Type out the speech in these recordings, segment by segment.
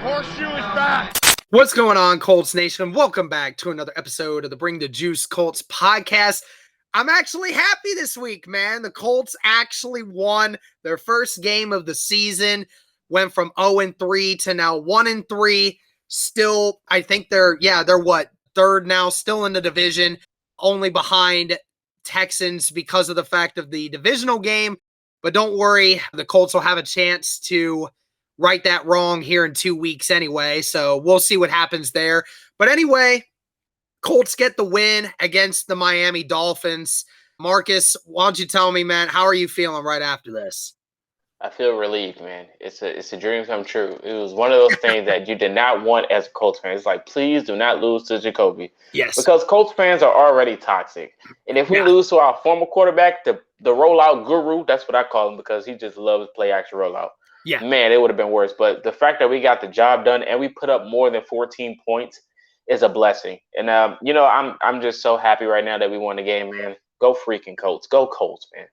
horseshoe is back. What's going on, Colts Nation? Welcome back to another episode of the Bring the Juice Colts podcast. I'm actually happy this week, man. The Colts actually won their first game of the season, went from 0-3 to now 1-3. Still, I think they're what, third now, still in the division, only behind Texans because of the fact of the divisional game. But don't worry, the Colts will have a chance to right that wrong here in 2 weeks anyway, so we'll see what happens there. But anyway, Colts get the win against the Miami Dolphins. Marcus, why don't you tell me, man, how are you feeling right after this? I feel relieved, man. It's a dream come true. It was one of those things that you did not want as a Colts fan. It's like, please do not lose to Jacoby. Yes. Because Colts fans are already toxic. And if we lose to our former quarterback, the rollout guru, that's what I call him because he just loves play action rollout. Yeah. Man, it would have been worse. But the fact that we got the job done and we put up more than 14 points is a blessing. And, I'm just so happy right now that we won the game, man. Go freaking Colts. Go Colts, man.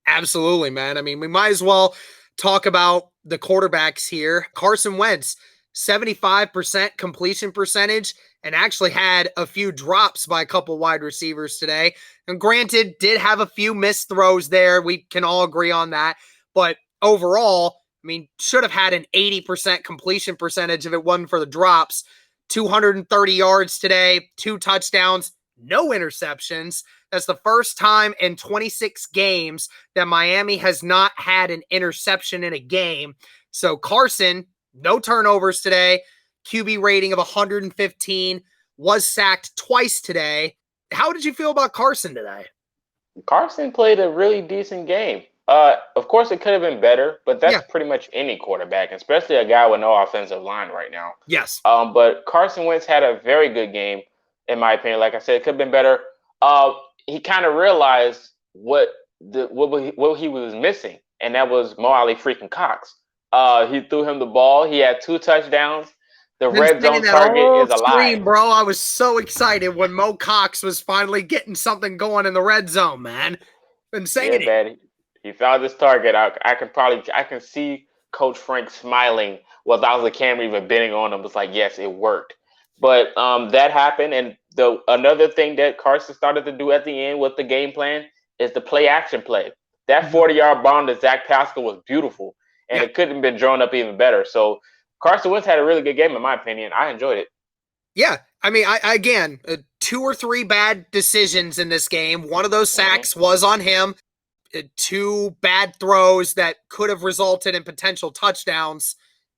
Absolutely, man. I mean, we might as well talk about the quarterbacks here. Carson Wentz, 75% completion percentage, and actually had a few drops by a couple wide receivers today. And granted, did have a few missed throws there. We can all agree on that. But overall, I mean, should have had an 80% completion percentage if it wasn't for the drops. 230 yards today, 2 touchdowns, no interceptions. That's the first time in 26 games that Miami has not had an interception in a game. So Carson, no turnovers today, QB rating of 115, was sacked twice today. How did you feel about Carson today? Carson played a really decent game. Of course, it could have been better, but that's pretty much any quarterback, especially a guy with no offensive line right now. Yes. But Carson Wentz had a very good game, in my opinion. Like I said, it could have been better. He kind of realized what he was missing, and that was Mo Ali freaking Cox. He threw him the ball. He had 2 touchdowns. The red zone target is alive. Bro, I was so excited when Mo Cox was finally getting something going in the red zone, man. Been saying it. Man. He found his target. I can see Coach Frank smiling without the camera even bending on him. It's like, yes, it worked. But that happened, and another thing that Carson started to do at the end with the game plan is the play action play. That 40-yard bomb to Zach Pascal was beautiful, and it couldn't have been drawn up even better. So Carson Wentz had a really good game, in my opinion. I enjoyed it. Yeah, I mean, again, 2 or 3 bad decisions in this game. One of those sacks was on him. 2 bad throws that could have resulted in potential touchdowns.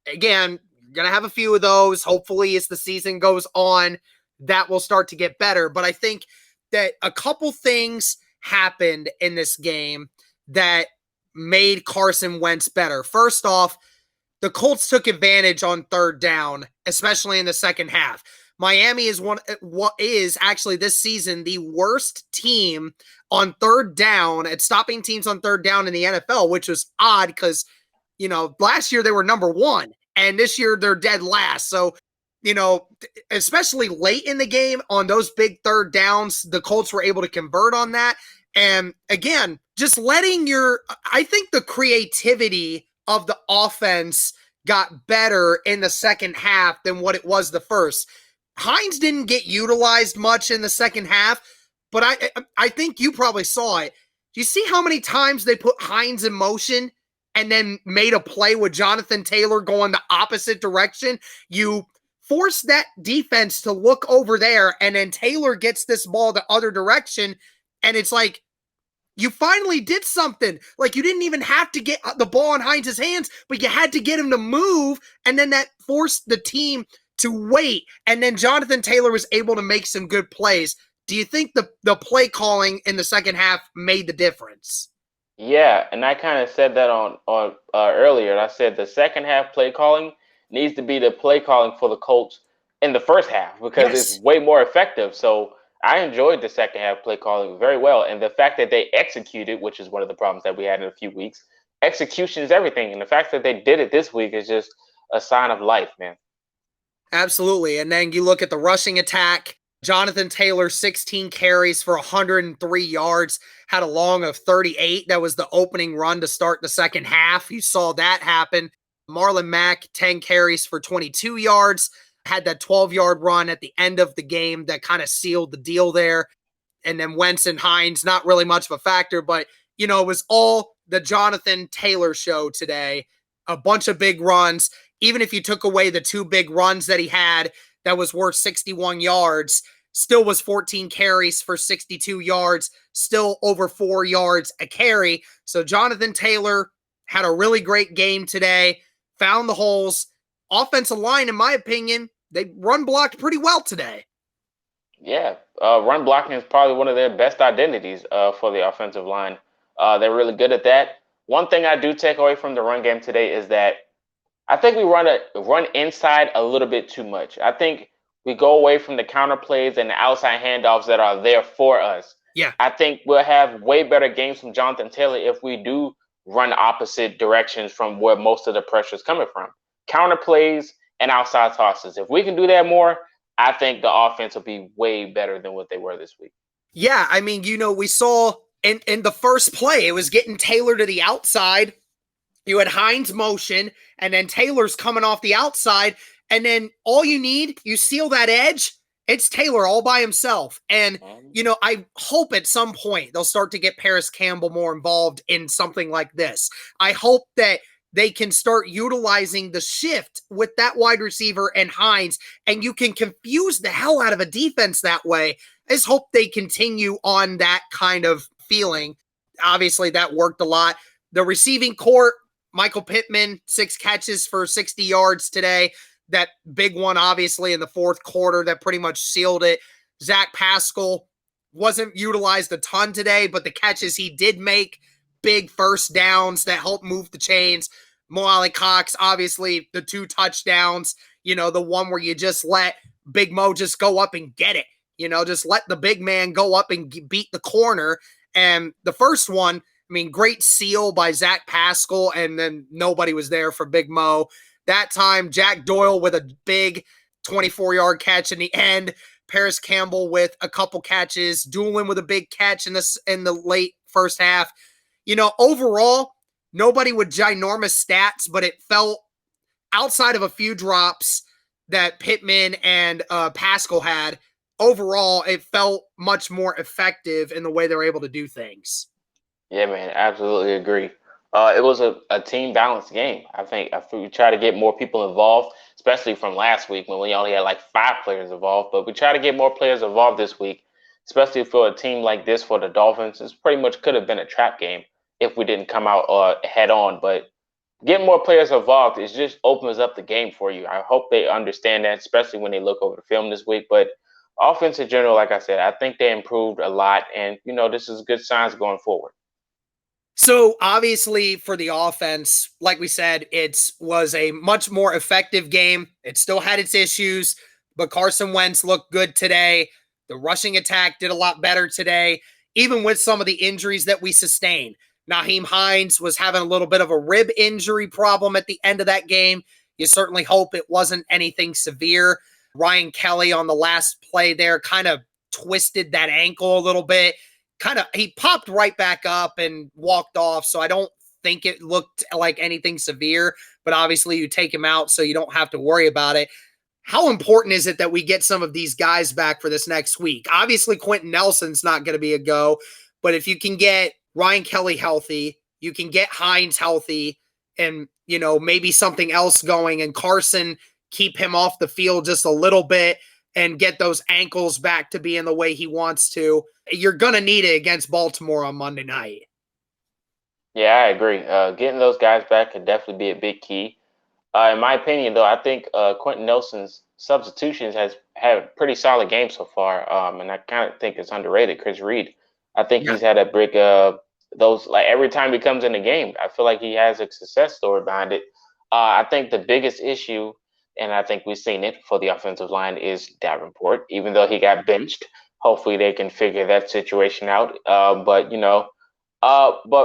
Again, you're going to have a few of those. Hopefully, as the season goes on, that will start to get better. But I think that a couple things happened in this game that made Carson Wentz better. First off, the Colts took advantage on third down, especially in the second half. Miami is actually this season the worst team on third down at stopping teams on third down in the NFL, which was odd because, last year they were number 1 and this year they're dead last. So, especially late in the game on those big third downs, the Colts were able to convert on that. And again, just I think the creativity of the offense got better in the second half than what it was the first. Hines didn't get utilized much in the second half, but I think you probably saw it. Do you see how many times they put Hines in motion and then made a play with Jonathan Taylor going the opposite direction? You force that defense to look over there, and then Taylor gets this ball the other direction, and it's like, you finally did something. Like, you didn't even have to get the ball in Hines' hands, but you had to get him to move, and then that forced the team to wait, and then Jonathan Taylor was able to make some good plays. Do you think the play calling in the second half made the difference? Yeah, and I kind of said that on earlier. I said the second half play calling needs to be the play calling for the Colts in the first half because it's way more effective. So I enjoyed the second half play calling very well, and the fact that they executed, which is one of the problems that we had in a few weeks. Execution is everything, and the fact that they did it this week is just a sign of life, man. Absolutely. And then you look at the rushing attack. Jonathan Taylor, 16 carries for 103 yards, had a long of 38. That was the opening run to start the second half. You saw that happen. Marlon Mack, 10 carries for 22 yards, had that 12-yard run at the end of the game that kind of sealed the deal there. And then Wentz and Hines, not really much of a factor, but, it was all the Jonathan Taylor show today. A bunch of big runs. Even if you took away the 2 big runs that he had that was worth 61 yards, still was 14 carries for 62 yards, still over 4 yards a carry. So Jonathan Taylor had a really great game today, found the holes. Offensive line, in my opinion, they run blocked pretty well today. Yeah, run blocking is probably one of their best identities for the offensive line. They're really good at that. One thing I do take away from the run game today is that I think we run inside a little bit too much. I think we go away from the counter plays and the outside handoffs that are there for us. Yeah. I think we'll have way better games from Jonathan Taylor if we do run opposite directions from where most of the pressure is coming from. Counter plays and outside tosses. If we can do that more, I think the offense will be way better than what they were this week. Yeah, I mean, we saw in the first play, it was getting Taylor to the outside. You had Hines motion, and then Taylor's coming off the outside, and then all you need, you seal that edge, it's Taylor all by himself. And, I hope at some point they'll start to get Paris Campbell more involved in something like this. I hope that they can start utilizing the shift with that wide receiver and Hines, and you can confuse the hell out of a defense that way. I just hope they continue on that kind of feeling. Obviously, that worked a lot. The receiving court, Michael Pittman, 6 catches for 60 yards today. That big one, obviously, in the fourth quarter that pretty much sealed it. Zach Pascal wasn't utilized a ton today, but the catches he did make, big first downs that helped move the chains. Mo Alley-Cox, obviously, the 2 touchdowns, the one where you just let Big Mo just go up and get it. Just let the big man go up and beat the corner. And the first one, great seal by Zach Pascal, and then nobody was there for Big Mo. That time, Jack Doyle with a big 24-yard catch in the end. Paris Campbell with a couple catches. Doolin with a big catch in the late first half. Overall, nobody with ginormous stats, but it felt, outside of a few drops that Pittman and Pascal had, overall, it felt much more effective in the way they were able to do things. Yeah, man, absolutely agree. It was a team balanced game. I think if we try to get more people involved, especially from last week when we only had like 5 players involved, but we try to get more players involved this week, especially for a team like this for the Dolphins. This pretty much could have been a trap game if we didn't come out head on. But getting more players involved, it just opens up the game for you. I hope they understand that, especially when they look over the film this week. But offense in general, like I said, I think they improved a lot. And, this is good signs going forward. So obviously for the offense, like we said, it was a much more effective game. It still had its issues, but Carson Wentz looked good today. The rushing attack did a lot better today, even with some of the injuries that we sustained. Nyheim Hines was having a little bit of a rib injury problem at the end of that game. You certainly hope it wasn't anything severe. Ryan Kelly on the last play there kind of twisted that ankle a little bit. He popped right back up and walked off, so I don't think it looked like anything severe, but obviously you take him out so you don't have to worry about it. How important is it that we get some of these guys back for this next week? Obviously, Quentin Nelson's not going to be a go, but if you can get Ryan Kelly healthy, you can get Hines healthy, and, maybe something else going, and Carson, keep him off the field just a little bit and get those ankles back to being the way he wants to, you're going to need it against Baltimore on Monday night. Yeah, I agree. Getting those guys back could definitely be a big key. In my opinion, though, I think Quentin Nelson's substitutions has had a pretty solid game so far, and I kind of think it's underrated. Chris Reed, I think he's had a big those, like, every time he comes in the game, I feel like he has a success story behind it. I think the biggest issue, and I think we've seen it for the offensive line, is Davenport. Even though he got benched, hopefully they can figure that situation out. But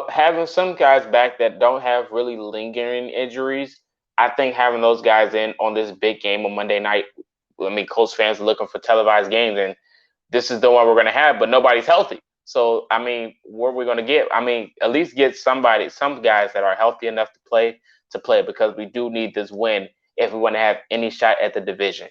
having some guys back that don't have really lingering injuries, I think having those guys in on this big game on Monday night, Colts fans are looking for televised games, and this is the one we're going to have, but nobody's healthy. So, what are we going to get? At least get some guys that are healthy enough to play to play because we do need this win if we want to have any shot at the division.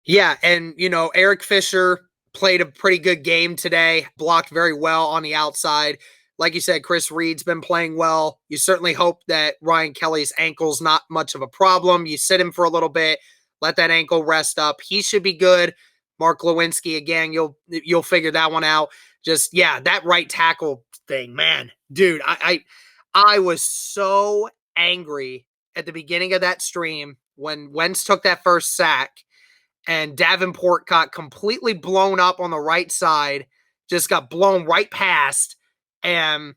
Yeah, and, Eric Fisher played a pretty good game today, blocked very well on the outside. Like you said, Chris Reed's been playing well. You certainly hope that Ryan Kelly's ankle's not much of a problem. You sit him for a little bit, let that ankle rest up. He should be good. Mark Lewinsky, again, you'll figure that one out. Just, that right tackle thing, man. Dude, I was so angry at the beginning of that stream when Wentz took that first sack and Davenport got completely blown up on the right side, just got blown right past. And,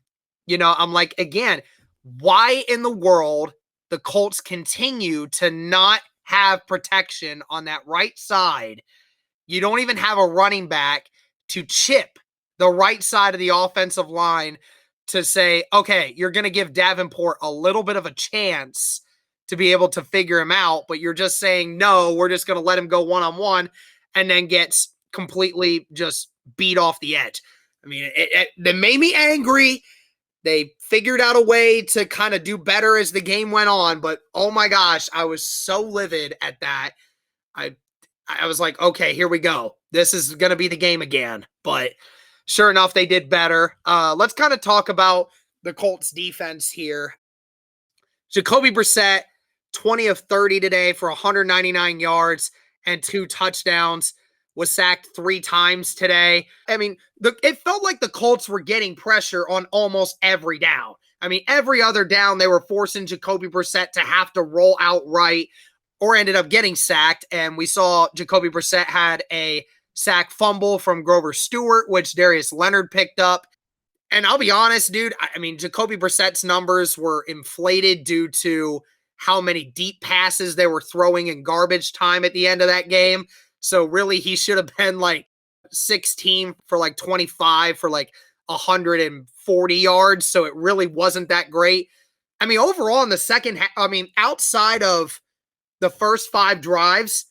I'm like, again, why in the world the Colts continue to not have protection on that right side? You don't even have a running back to chip the right side of the offensive line to say, okay, you're going to give Davenport a little bit of a chance to be able to figure him out, but you're just saying, no, we're just going to let him go one-on-one, and then gets completely just beat off the edge. I mean, it made me angry. They figured out a way to kind of do better as the game went on, but oh my gosh, I was so livid at that. I was like, okay, here we go. This is going to be the game again. But sure enough, they did better. Let's kind of talk about the Colts defense here. Jacoby Brissett, 20 of 30 today for 199 yards and 2 touchdowns, was sacked 3 times today. I mean, it felt like the Colts were getting pressure on almost every down. I mean, every other down, they were forcing Jacoby Brissett to have to roll out right or ended up getting sacked. And we saw Jacoby Brissett had a sack fumble from Grover Stewart, which Darius Leonard picked up. And I'll be honest, dude, I mean, Jacoby Brissett's numbers were inflated due to how many deep passes they were throwing in garbage time at the end of that game. So really, he should have been like 16 for like 25 for like 140 yards. So it really wasn't that great. I mean, overall in the second half, I mean, outside of the first 5 drives,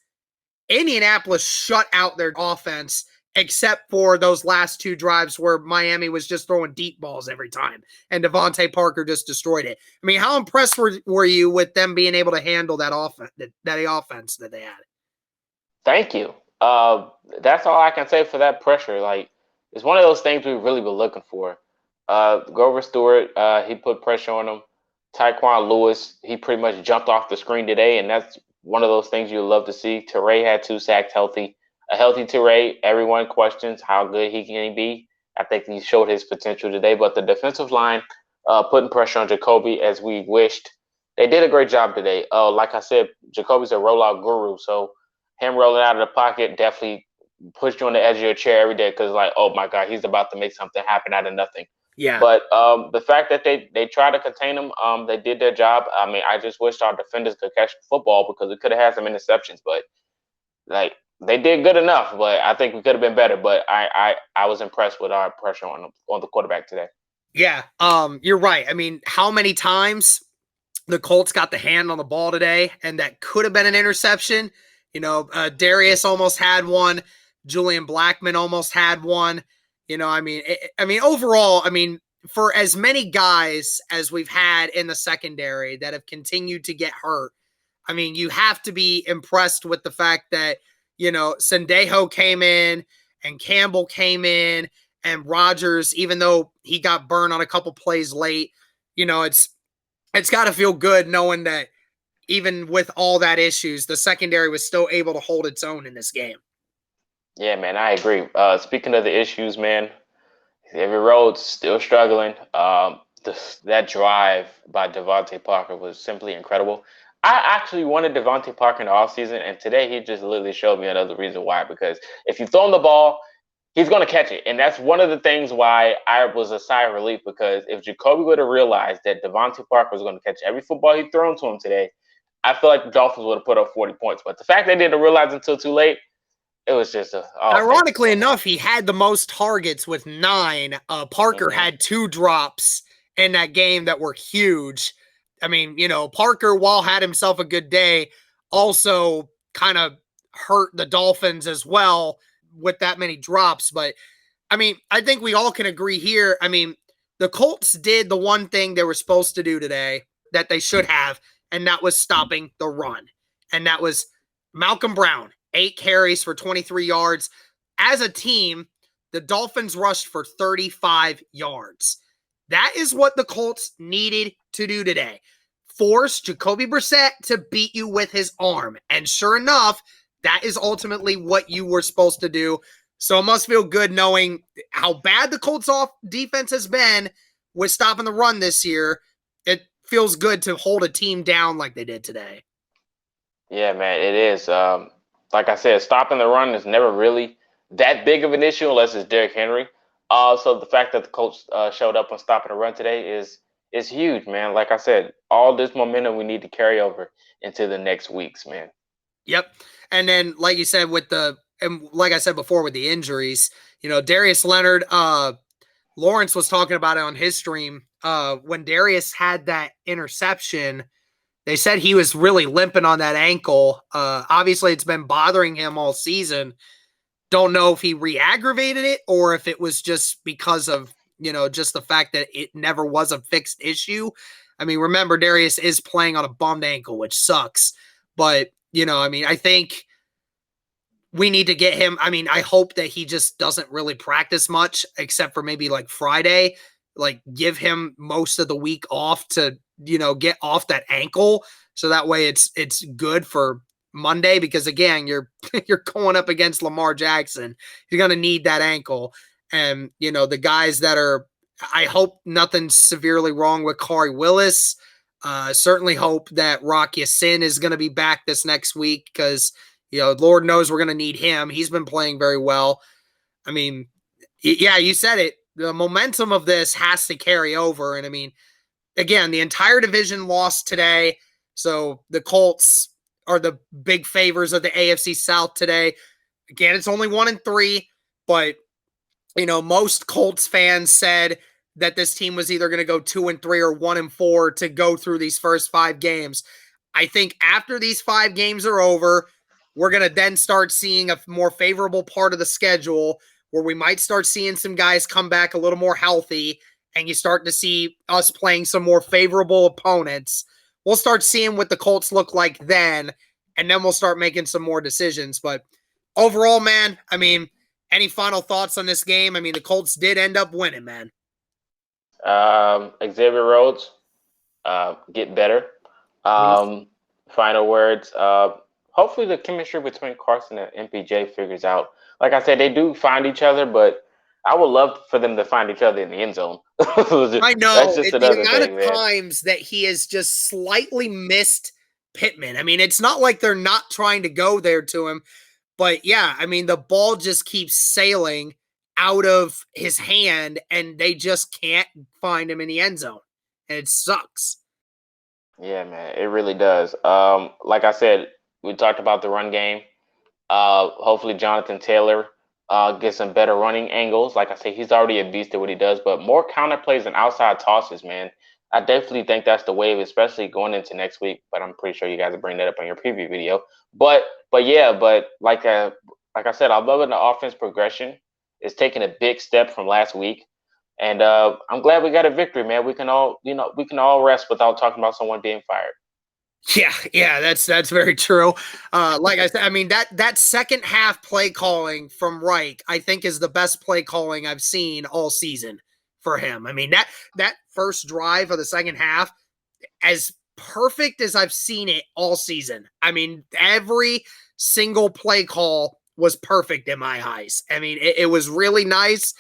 Indianapolis shut out their offense except for those last 2 drives where Miami was just throwing deep balls every time, and Devontae Parker just destroyed it. I mean, how impressed were you with them being able to handle that offense that they had? Thank you. That's all I can say for that pressure. Like, it's one of those things we've really been looking for. Grover Stewart, he put pressure on him. Tyquan Lewis, he pretty much jumped off the screen today, and that's one of those things you love to see. Teray had 2 sacks healthy. A healthy Teray, everyone questions how good he can be. I think he showed his potential today, but the defensive line putting pressure on Jacoby as we wished. They did a great job today. Like I said, Jacoby's a rollout guru, so him rolling out of the pocket definitely puts you on the edge of your chair every day because, like, oh my God, he's about to make something happen out of nothing. Yeah. But the fact that they tried to contain him, they did their job. I mean, I just wish our defenders could catch the football because we could have had some interceptions, but like they did good enough. But I think we could have been better. But I was impressed with our pressure on the quarterback today. Yeah, you're right. I mean, how many times the Colts got the hand on the ball today, and that could have been an interception? Darius almost had one. Julian Blackmon almost had one. I mean, overall, I mean, for as many guys as we've had in the secondary that have continued to get hurt, I mean, you have to be impressed with the fact that, Sendejo came in and Campbell came in and Rodgers, even though he got burned on a couple plays late, it's got to feel good knowing that even with all that issues, the secondary was still able to hold its own in this game. Yeah, man, I agree. Speaking of the issues, man, Xavier Rhodes still struggling. That drive by Devontae Parker was simply incredible. I actually wanted Devontae Parker in the offseason, and today he just literally showed me another reason why. Because if you throw him the ball, he's going to catch it. And that's one of the things why I was a sigh of relief, because if Jacoby would have realized that Devontae Parker was going to catch every football he thrown to him today, I feel like the Dolphins would have put up 40 points. But the fact they didn't realize until too late, it was just ironically enough, he had the most targets with 9. Parker had 2 drops in that game that were huge. I mean, Parker, while had himself a good day, also kind of hurt the Dolphins as well with that many drops. But I mean, I think we all can agree here. I mean, the Colts did the one thing they were supposed to do today. that they should have, and that was stopping the run. And that was Malcolm Brown, 8 carries for 23 yards. As a team, the Dolphins rushed for 35 yards. That is what the Colts needed to do today. Force Jacoby Brissett to beat you with his arm. And sure enough, that is ultimately what you were supposed to do. So it must feel good knowing how bad the Colts defense has been with stopping the run this year. It feels good to hold a team down like they did today. Yeah, man, it is. Like I said, stopping the run is never really that big of an issue unless it's Derrick Henry. So the fact that the Colts showed up on stopping the run today is huge, man. Like I said, all this momentum we need to carry over into the next weeks, man. Yep. And then, like you said, and like I said before, with the injuries, Darius Leonard, Lawrence was talking about it on his stream. When Darius had that interception, they said he was really limping on that ankle. Obviously, it's been bothering him all season. Don't know if he re-aggravated it or if it was just because of, just the fact that it never was a fixed issue. I mean, remember, Darius is playing on a bummed ankle, which sucks. But, I think we need to get him. I mean, I hope that he just doesn't really practice much except for maybe like Friday. Like, give him most of the week off to, get off that ankle. So that way it's good for Monday, because again, you're going up against Lamar Jackson. You're going to need that ankle. And, the guys that are, I hope nothing's severely wrong with Kari Willis. Certainly hope that Rock Ya-Sin is going to be back this next week because, Lord knows we're going to need him. He's been playing very well. I mean, yeah, you said it. The momentum of this has to carry over. And I mean, again, the entire division lost today. So the Colts are the big favors of the AFC South today. Again, it's only 1-3, but most Colts fans said that this team was either going to go 2-3 or 1-4 to go through these first 5 games. I think after these 5 games are over, we're going to then start seeing a more favorable part of the schedule where we might start seeing some guys come back a little more healthy, and you start to see us playing some more favorable opponents. We'll start seeing what the Colts look like then, and then we'll start making some more decisions. But overall, man, I mean, any final thoughts on this game? I mean, the Colts did end up winning, man. Xavier Rhodes, get better. Final words. Hopefully the chemistry between Carson and MPJ figures out. Like I said, they do find each other, but I would love for them to find each other in the end zone. I know. That's just another the amount thing, of man. times that he has just slightly missed Pittman. I mean, it's not like they're not trying to go there to him, but yeah, I mean, the ball just keeps sailing out of his hand, and they just can't find him in the end zone, and it sucks. Yeah, man, it really does. Like I said, we talked about the run game. Hopefully Jonathan Taylor gets some better running angles. Like I say, he's already a beast at what he does, but more counter plays and outside tosses, man. I definitely think that's the wave, especially going into next week. But I'm pretty sure you guys will bring that up on your preview video. But like I said, I'm loving the offense progression. It's taking a big step from last week, and I'm glad we got a victory, man. We can all rest without talking about someone being fired. Yeah, that's very true. Like I said, I mean, that second half play calling from Reich, I think, is the best play calling I've seen all season for him. I mean, that first drive of the second half, as perfect as I've seen it all season. I mean, every single play call was perfect in my eyes. I mean, it was really nice.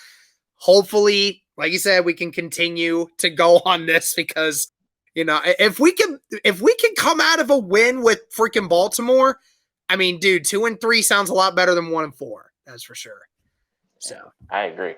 Hopefully, like you said, we can continue to go on this because, if we can come out of a win with freaking Baltimore, I mean, dude, 2-3 sounds a lot better than 1-4. That's for sure. So I agree.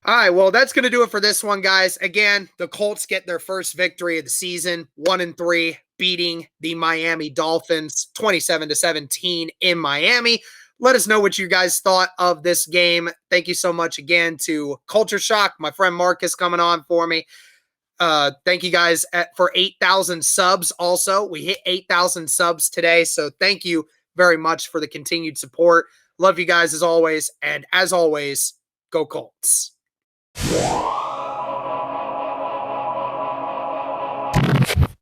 All right, well, that's going to do it for this one, guys. Again, the Colts get their first victory of the season, 1-3, beating the Miami Dolphins 27-17 in Miami. Let us know what you guys thought of this game. Thank you so much again to Culture Shock, my friend Marcus coming on for me. Thank you guys for 8,000 subs also. We hit 8,000 subs today, so thank you very much for the continued support. Love you guys as always, and as always, go Colts.